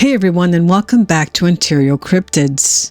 Hey everyone, and welcome back to Ontario Cryptids.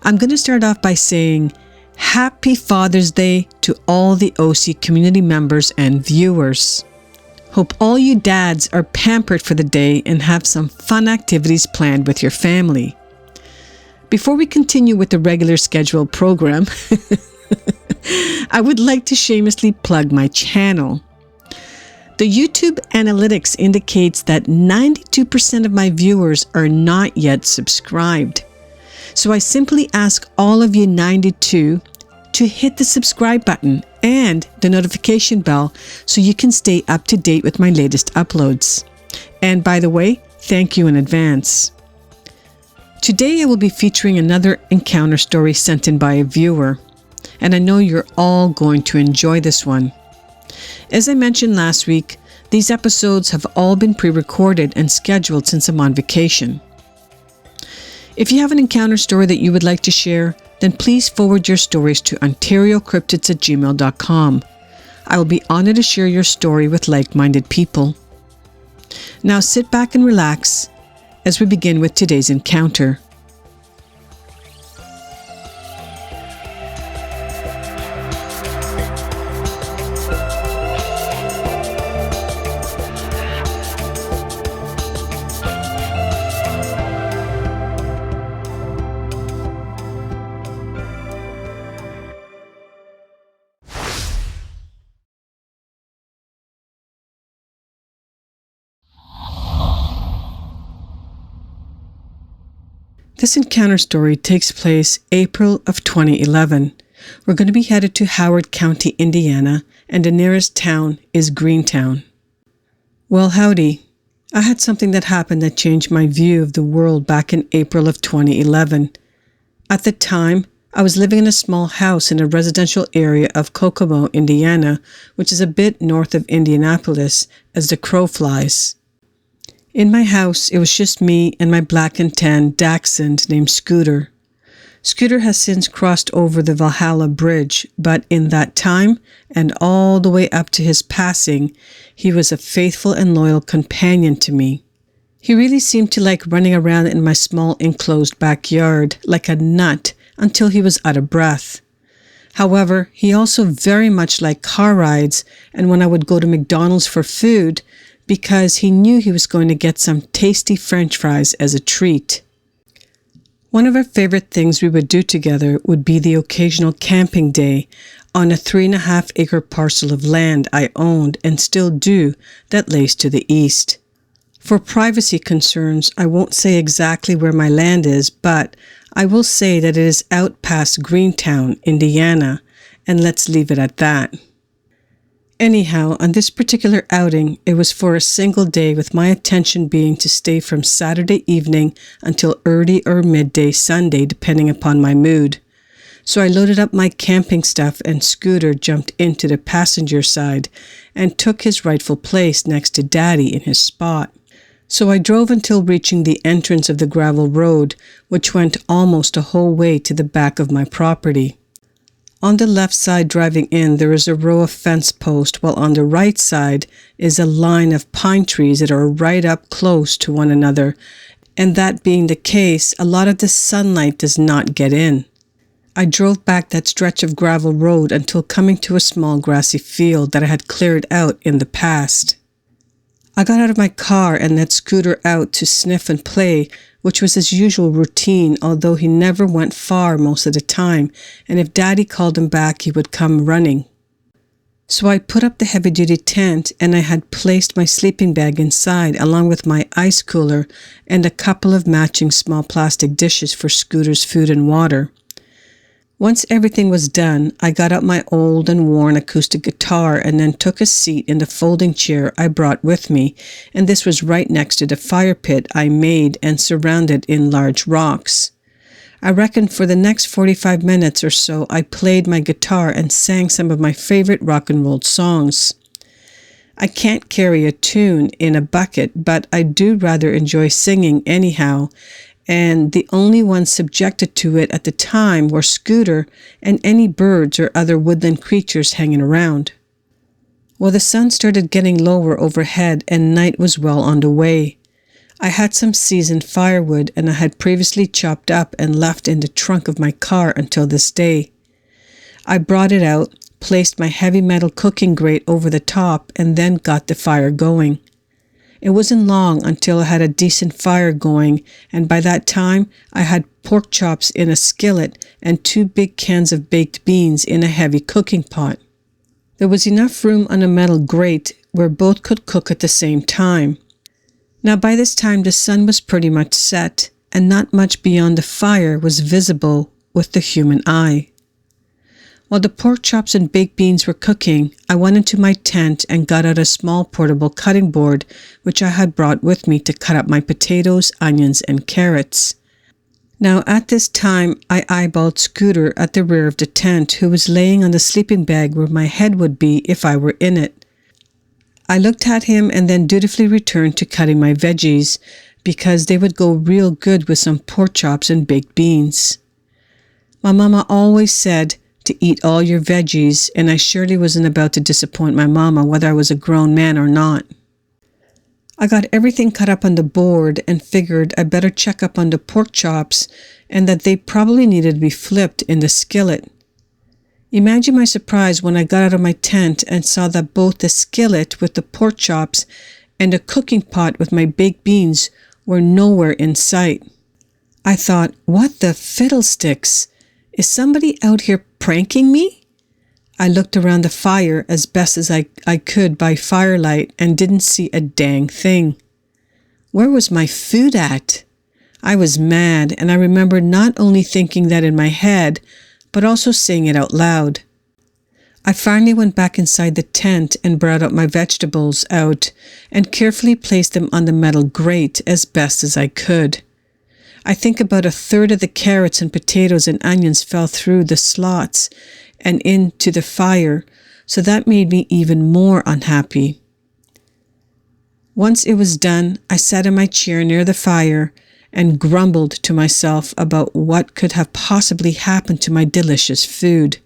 I'm going to start off by saying Happy Father's Day to all the OC community members and viewers. Hope all you dads are pampered for the day and have some fun activities planned with your family. Before we continue with the regular scheduled program, I would like to shamelessly plug my channel. The YouTube analytics indicates that 92% of my viewers are not yet subscribed. So I simply ask all of you 92 to hit the subscribe button and the notification bell so you can stay up to date with my latest uploads. And by the way, thank you in advance. Today I will be featuring another encounter story sent in by a viewer, and I know you're all going to enjoy this one. As I mentioned last week, these episodes have all been pre-recorded and scheduled since I'm on vacation. If you have an encounter story that you would like to share, then please forward your stories to OntarioCryptids@gmail.com. I will be honored to share your story with like-minded people. Now sit back and relax as we begin with today's encounter. This encounter story takes place April of 2011. We're going to be headed to Howard County, Indiana, and the nearest town is Greentown. Well, howdy. I had something that happened that changed my view of the world back in April of 2011. At the time, I was living in a small house in a residential area of Kokomo, Indiana, which is a bit north of Indianapolis as the crow flies. In my house, it was just me and my black and tan dachshund named Scooter. Scooter has since crossed over the Valhalla Bridge, but in that time, and all the way up to his passing, he was a faithful and loyal companion to me. He really seemed to like running around in my small enclosed backyard like a nut until he was out of breath. However, he also very much liked car rides, and when I would go to McDonald's for food, because he knew he was going to get some tasty French fries as a treat. One of our favorite things we would do together would be the occasional camping day on a 3.5-acre parcel of land I owned and still do that lays to the east. For privacy concerns, I won't say exactly where my land is, but I will say that it is out past Greentown, Indiana, and let's leave it at that. Anyhow, on this particular outing, it was for a single day with my attention being to stay from Saturday evening until early or midday Sunday, depending upon my mood. So I loaded up my camping stuff and Scooter jumped into the passenger side and took his rightful place next to Daddy in his spot. So I drove until reaching the entrance of the gravel road, which went almost a whole way to the back of my property. On the left side driving in, there is a row of fence posts, while on the right side is a line of pine trees that are right up close to one another, and that being the case, a lot of the sunlight does not get in. I drove back that stretch of gravel road until coming to a small grassy field that I had cleared out in the past. I got out of my car and let Scooter out to sniff and play, which was his usual routine, although he never went far most of the time, and if Daddy called him back, he would come running. So I put up the heavy-duty tent, and I had placed my sleeping bag inside, along with my ice cooler and a couple of matching small plastic dishes for Scooter's food and water. Once everything was done, I got out my old and worn acoustic guitar and then took a seat in the folding chair I brought with me, and this was right next to the fire pit I made and surrounded in large rocks. I reckon for the next 45 minutes or so, I played my guitar and sang some of my favorite rock and roll songs. I can't carry a tune in a bucket, but I do rather enjoy singing anyhow, and the only ones subjected to it at the time were Scooter and any birds or other woodland creatures hanging around. Well, the sun started getting lower overhead and night was well underway. I had some seasoned firewood and I had previously chopped up and left in the trunk of my car until this day. I brought it out, placed my heavy metal cooking grate over the top, and then got the fire going. It wasn't long until I had a decent fire going, and by that time I had pork chops in a skillet and 2 big cans of baked beans in a heavy cooking pot. There was enough room on a metal grate where both could cook at the same time. Now by this time the sun was pretty much set, and not much beyond the fire was visible with the human eye. While the pork chops and baked beans were cooking, I went into my tent and got out a small portable cutting board which I had brought with me to cut up my potatoes, onions, and carrots. Now at this time I eyeballed Scooter at the rear of the tent, who was laying on the sleeping bag where my head would be if I were in it. I looked at him and then dutifully returned to cutting my veggies, because they would go real good with some pork chops and baked beans. My mama always said to eat all your veggies, and I surely wasn't about to disappoint my mama whether I was a grown man or not. I got everything cut up on the board and figured I better check up on the pork chops and that they probably needed to be flipped in the skillet. Imagine my surprise when I got out of my tent and saw that both the skillet with the pork chops and the cooking pot with my baked beans were nowhere in sight. I thought, what the fiddlesticks? Is somebody out here pranking me? I looked around the fire as best as I could by firelight and didn't see a dang thing. Where was my food at? I was mad, and I remember not only thinking that in my head, but also saying it out loud. I finally went back inside the tent and brought up my vegetables out and carefully placed them on the metal grate as best as I could. I think about 1/3 of the carrots and potatoes and onions fell through the slots and into the fire, so that made me even more unhappy. Once it was done, I sat in my chair near the fire and grumbled to myself about what could have possibly happened to my delicious food.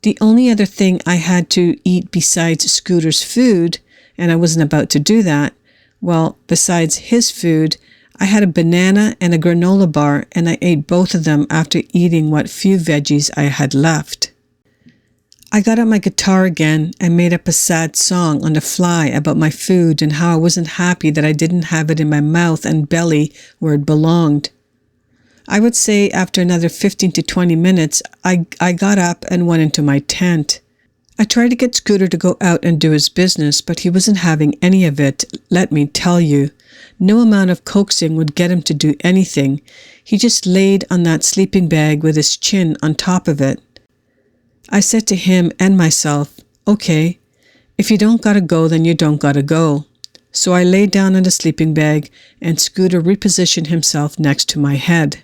The only other thing I had to eat besides Scooter's food, and I wasn't about to do that, well, besides his food, I had a banana and a granola bar, and I ate both of them after eating what few veggies I had left. I got out my guitar again and made up a sad song on the fly about my food and how I wasn't happy that I didn't have it in my mouth and belly where it belonged. I would say after another 15 to 20 minutes, I got up and went into my tent. I tried to get Scooter to go out and do his business, but he wasn't having any of it, let me tell you. No amount of coaxing would get him to do anything. He just laid on that sleeping bag with his chin on top of it. I said to him and myself, okay, if you don't gotta go, then you don't gotta go. So I lay down on the sleeping bag and Scooter repositioned himself next to my head.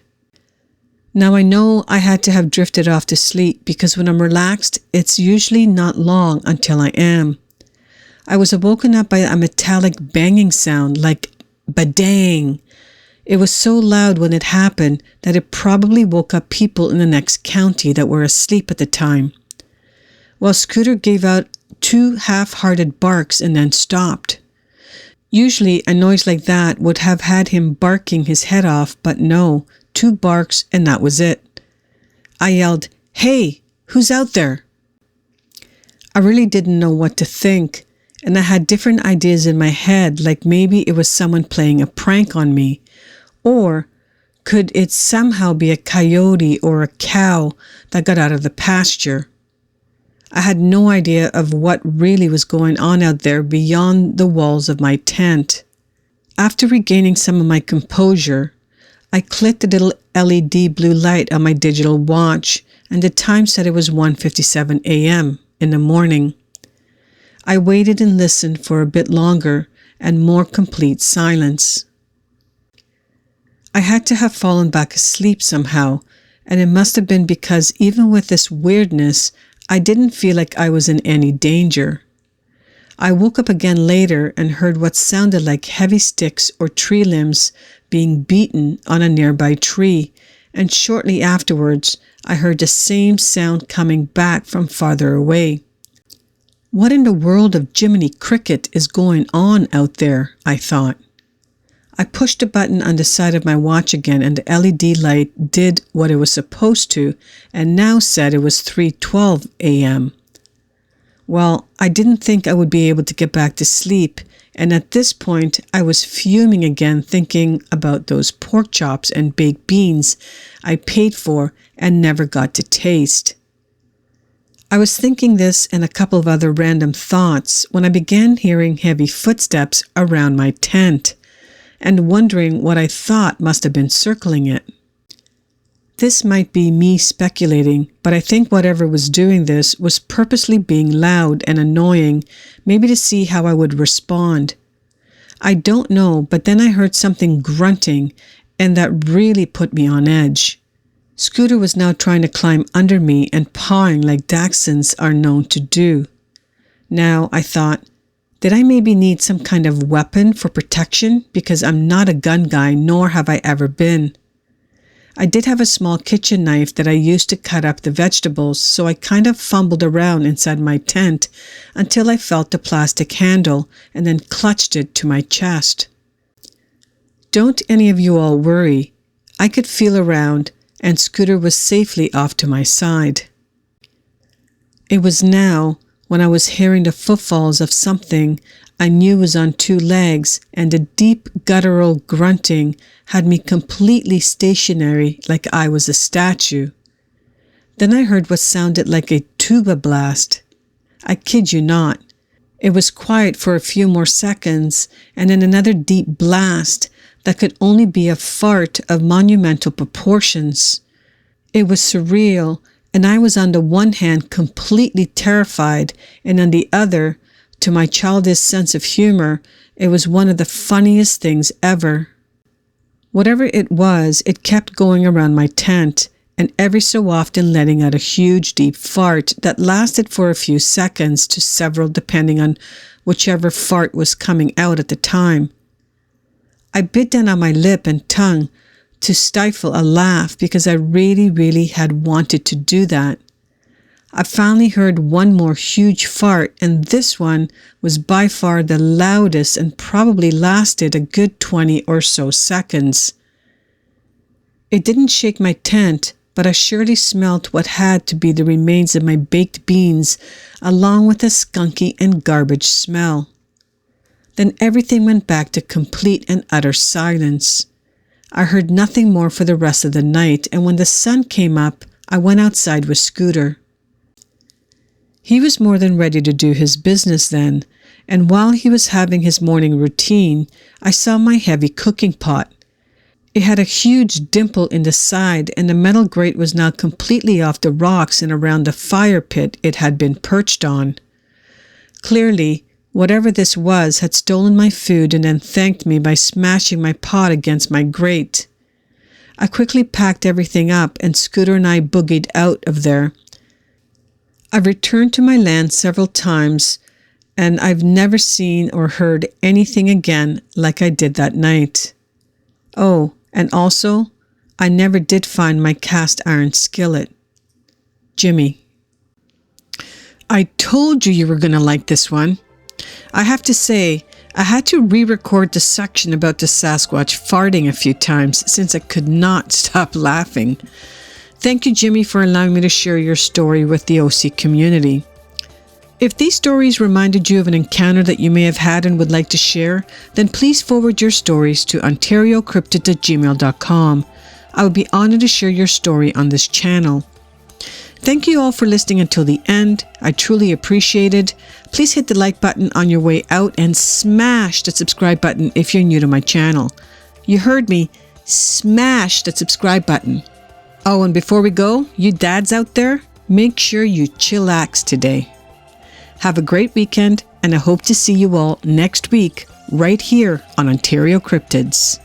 Now I know I had to have drifted off to sleep because when I'm relaxed, it's usually not long until I am. I was awoken up by a metallic banging sound like badang. It was so loud when it happened that it probably woke up people in the next county that were asleep at the time. Well, Scooter gave out 2 half-hearted barks and then stopped. Usually a noise like that would have had him barking his head off, but no, 2 barks and that was it. I yelled, "Hey, who's out there?" I really didn't know what to think, and I had different ideas in my head, like maybe it was someone playing a prank on me, or could it somehow be a coyote or a cow that got out of the pasture? I had no idea of what really was going on out there beyond the walls of my tent. After regaining some of my composure, I clicked the little LED blue light on my digital watch, and the time said it was 1:57 a.m. in the morning. I waited and listened for a bit longer and more complete silence. I had to have fallen back asleep somehow, and it must have been because even with this weirdness, I didn't feel like I was in any danger. I woke up again later and heard what sounded like heavy sticks or tree limbs being beaten on a nearby tree, and shortly afterwards, I heard the same sound coming back from farther away. What in the world of Jiminy Cricket is going on out there? I thought. I pushed a button on the side of my watch again and the LED light did what it was supposed to and now said it was 3:12 a.m. Well, I didn't think I would be able to get back to sleep, and at this point I was fuming again thinking about those pork chops and baked beans I paid for and never got to taste. I was thinking this and a couple of other random thoughts when I began hearing heavy footsteps around my tent and wondering what I thought must have been circling it. This might be me speculating, but I think whatever was doing this was purposely being loud and annoying, maybe to see how I would respond. I don't know, but then I heard something grunting, and that really put me on edge. Scooter was now trying to climb under me and pawing like dachshunds are known to do. Now, I thought, did I maybe need some kind of weapon for protection because I'm not a gun guy nor have I ever been. I did have a small kitchen knife that I used to cut up the vegetables, so I kind of fumbled around inside my tent until I felt the plastic handle and then clutched it to my chest. Don't any of you all worry. I could feel around and Scooter was safely off to my side. It was now, when I was hearing the footfalls of something I knew was on two legs, and the deep guttural grunting had me completely stationary like I was a statue. Then I heard what sounded like a tuba blast. I kid you not. It was quiet for a few more seconds, and then another deep blast that could only be a fart of monumental proportions. It was surreal, and I was on the one hand completely terrified, and on the other, to my childish sense of humor, it was one of the funniest things ever. Whatever it was, it kept going around my tent, and every so often letting out a huge deep fart that lasted for a few seconds to several depending on whichever fart was coming out at the time. I bit down on my lip and tongue to stifle a laugh because I really had wanted to do that. I finally heard one more huge fart, and this one was by far the loudest and probably lasted a good 20 or so seconds. It didn't shake my tent, but I surely smelt what had to be the remains of my baked beans, along with a skunky and garbage smell. Then everything went back to complete and utter silence. I heard nothing more for the rest of the night, and when the sun came up, I went outside with Scooter. He was more than ready to do his business then, and while he was having his morning routine, I saw my heavy cooking pot. It had a huge dimple in the side, and the metal grate was now completely off the rocks and around the fire pit it had been perched on. Clearly, whatever this was had stolen my food and then thanked me by smashing my pot against my grate. I quickly packed everything up, and Scooter and I boogied out of there. I've returned to my land several times, and I've never seen or heard anything again like I did that night. Oh, and also, I never did find my cast iron skillet. Jimmy. I told you were going to like this one. I have to say, I had to re-record the section about the Sasquatch farting a few times since I could not stop laughing. Thank you, Jimmy, for allowing me to share your story with the OC community. If these stories reminded you of an encounter that you may have had and would like to share, then please forward your stories to OntarioCryptids@gmail.com. I would be honored to share your story on this channel. Thank you all for listening until the end. I truly appreciate it. Please hit the like button on your way out and smash the subscribe button if you're new to my channel. You heard me. Smash that subscribe button. Oh, and before we go, you dads out there, make sure you chillax today. Have a great weekend, and I hope to see you all next week right here on Ontario Cryptids.